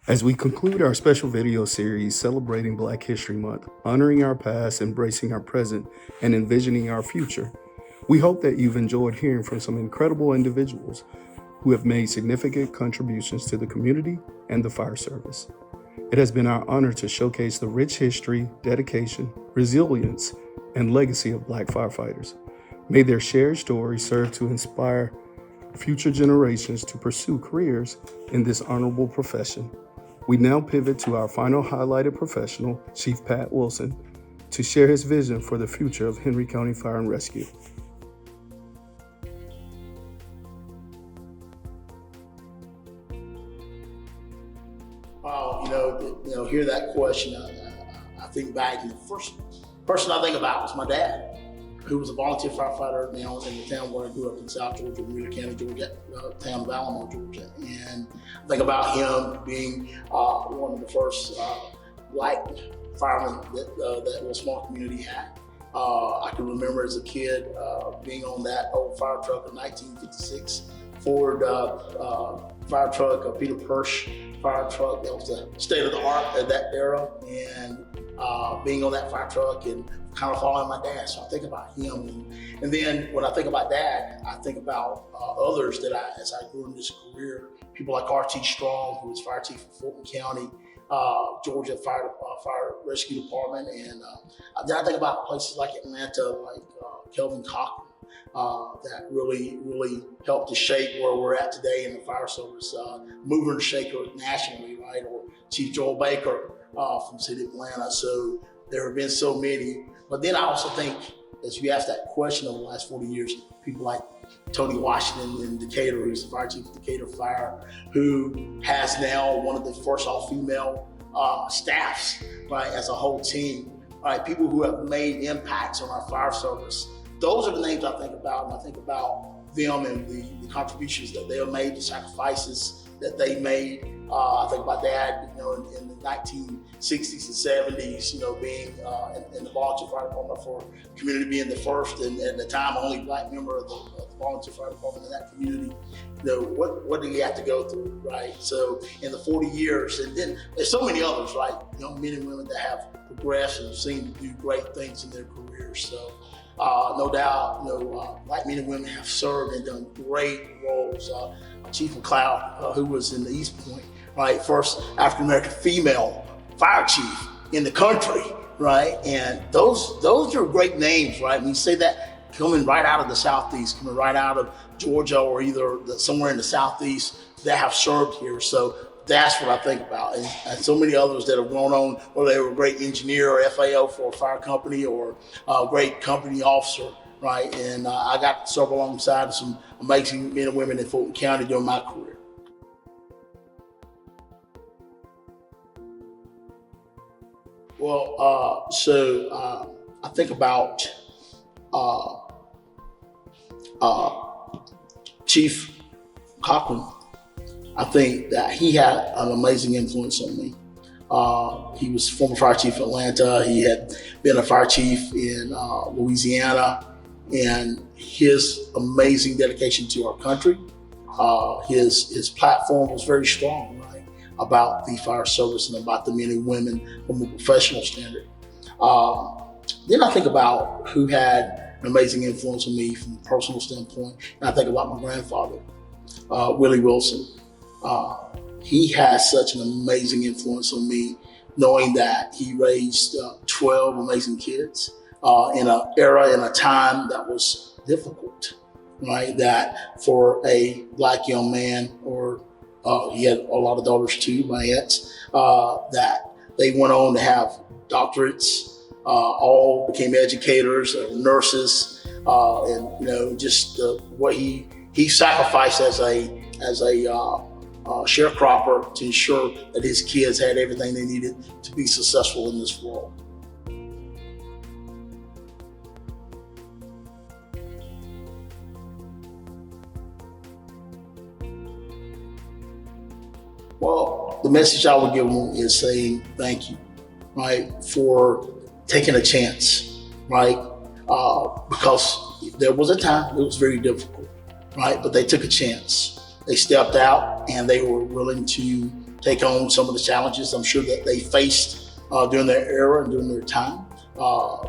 As we conclude our special video series celebrating Black History Month, honoring our past, embracing our present, and envisioning our future, we hope that you've enjoyed hearing from some incredible individuals who have made significant contributions to the community and the fire service. It has been our honor to showcase the rich history, dedication, resilience, and legacy of Black firefighters. May their shared stories serve to inspire future generations to pursue careers in this honorable profession. We now pivot to our final highlighted professional, Chief Pat Wilson, to share his vision for the future of Henry County Fire and Rescue. Hear that question. I think back, and the first person I think about was my dad, who was a volunteer firefighter now in the town where I grew up in South Georgia, Rita County, Georgia, town of Alamo, Georgia. And I think about him being one of the first Black firemen that Little Small community had. I can remember as a kid being on that old fire truck, a 1956 Ford fire truck, Peter Persh fire truck. That was the state of the art at that era, and being on that fire truck and kind of following my dad. So I think about him, and then when I think about Dad, I think about others that as I grew in this career, people like R.T. Strong, who was fire chief of Fulton County, Georgia Fire Rescue Department, and then I think about places like Atlanta, like Kelvin Cochran, that really helped to shape where we're at today in the fire service, mover and shaker nationally, right? Or Chief Joel Baker from City of Atlanta. So there have been so many. But then I also think, as you asked that question over the last 40 years, people like Tony Washington in Decatur, who's the fire chief of Decatur Fire, who has now one of the first all-female staffs, right, as a whole team, right? People who have made impacts on our fire service. Those are the names I think about, and I think about them and the contributions that they have made, the sacrifices that they made. I think about Dad, in the 1960s and 70s, being in the volunteer fire department for the community, being the first and at the time only Black member of the volunteer fire department in that community. What did he have to go through, right? So in the 40 years, and then there's so many others, right? Young men and women that have progressed and seem to do great things in their careers. So no doubt, Black men and women have served and done great roles. Chief McLeod, who was in the East Point, right, first African-American female fire chief in the country, right? And those are great names, right? When you say that, coming right out of the Southeast, coming right out of Georgia or either somewhere in the Southeast that have served here. So that's what I think about. And so many others that have gone on, whether they were a great engineer or FAO for a fire company or a great company officer, right? And I got to serve alongside some amazing men and women in Fulton County during my career. Well, I think about Chief Cochran. I think that he had an amazing influence on me. He was former fire chief in Atlanta. He had been a fire chief in Louisiana, and his amazing dedication to our country, his platform was very strong, right, about the fire service and about the men and women from a professional standard. Then I think about who had an amazing influence on me from a personal standpoint, and I think about my grandfather, Willie Wilson. He has such an amazing influence on me, knowing that he raised 12 amazing kids in an era, in a time that was difficult, right? That for a Black young man, or he had a lot of daughters too, my aunts, that they went on to have doctorates, all became educators, nurses, and just what he sacrificed as a sharecropper to ensure that his kids had everything they needed to be successful in this world. Well, the message I would give them is saying thank you, right, for taking a chance, right? Because there was a time it was very difficult, right? But they took a chance. They stepped out and they were willing to take on some of the challenges I'm sure that they faced during their era and during their time.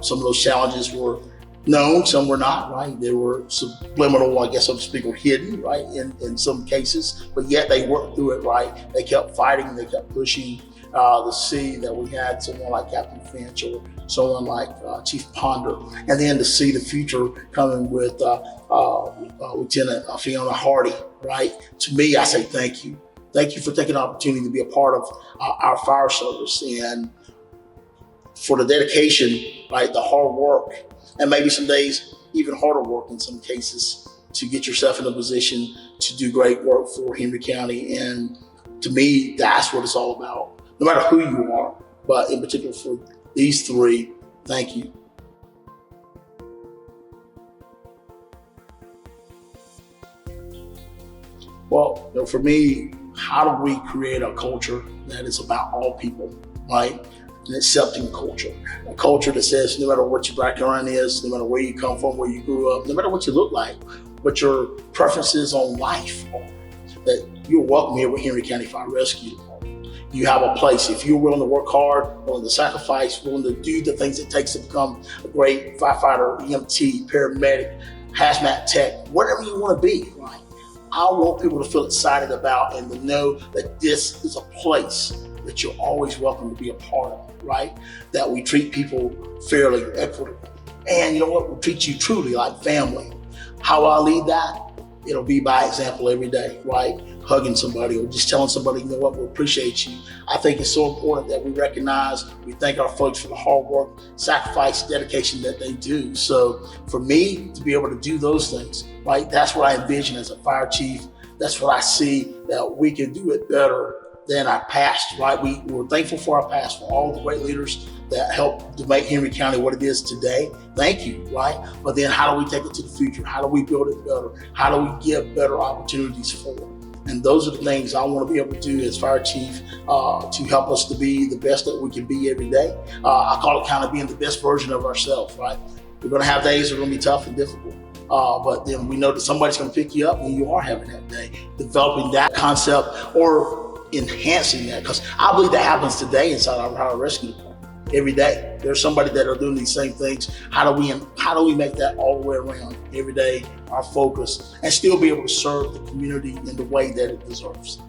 Some of those challenges were known, some were not, right? They were subliminal, I guess, so to speak, or hidden, right, in some cases, but yet they worked through it, right? They kept fighting, they kept pushing to see that we had someone like Captain Finch or someone like Chief Ponder, and then to see the future coming with Lieutenant Fiona Hardy, right? To me, I say thank you. Thank you for taking the opportunity to be a part of our fire service, and for the dedication, right, the hard work, and maybe some days even harder work in some cases to get yourself in a position to do great work for Henry County. And to me, that's what it's all about, no matter who you are, but in particular for these three, thank you. Well, for me, how do we create a culture that is about all people, right? An accepting culture, a culture that says no matter what your background is, no matter where you come from, where you grew up, no matter what you look like, what your preferences on life are, that you're welcome here with Henry County Fire Rescue. You have a place. If you're willing to work hard, willing to sacrifice, willing to do the things it takes to become a great firefighter, EMT, paramedic, hazmat tech, whatever you want to be, right? I want people to feel excited about and to know that this is a place that you're always welcome to be a part of, right? That we treat people fairly, equitably. And you know what? We treat you truly like family. How I lead that? It'll be by example every day, right? Hugging somebody or just telling somebody, you know what, we appreciate you. I think it's so important that we recognize, we thank our folks for the hard work, sacrifice, dedication that they do. So for me to be able to do those things, right? That's what I envision as a fire chief. That's what I see that we can do it better than our past, right? We're thankful for our past, for all the great leaders that helped to make Henry County what it is today. Thank you, right? But then how do we take it to the future? How do we build it better? How do we give better opportunities for it? And those are the things I want to be able to do as fire chief to help us to be the best that we can be every day. I call it kind of being the best version of ourselves, right? We're going to have days that are going to be tough and difficult. But then we know that somebody's going to pick you up when you are having that day. Developing that concept or enhancing that, because I believe that happens today inside our fire rescue department. Every day, there's somebody that are doing these same things. How do we make that all the way around every day, our focus, and still be able to serve the community in the way that it deserves?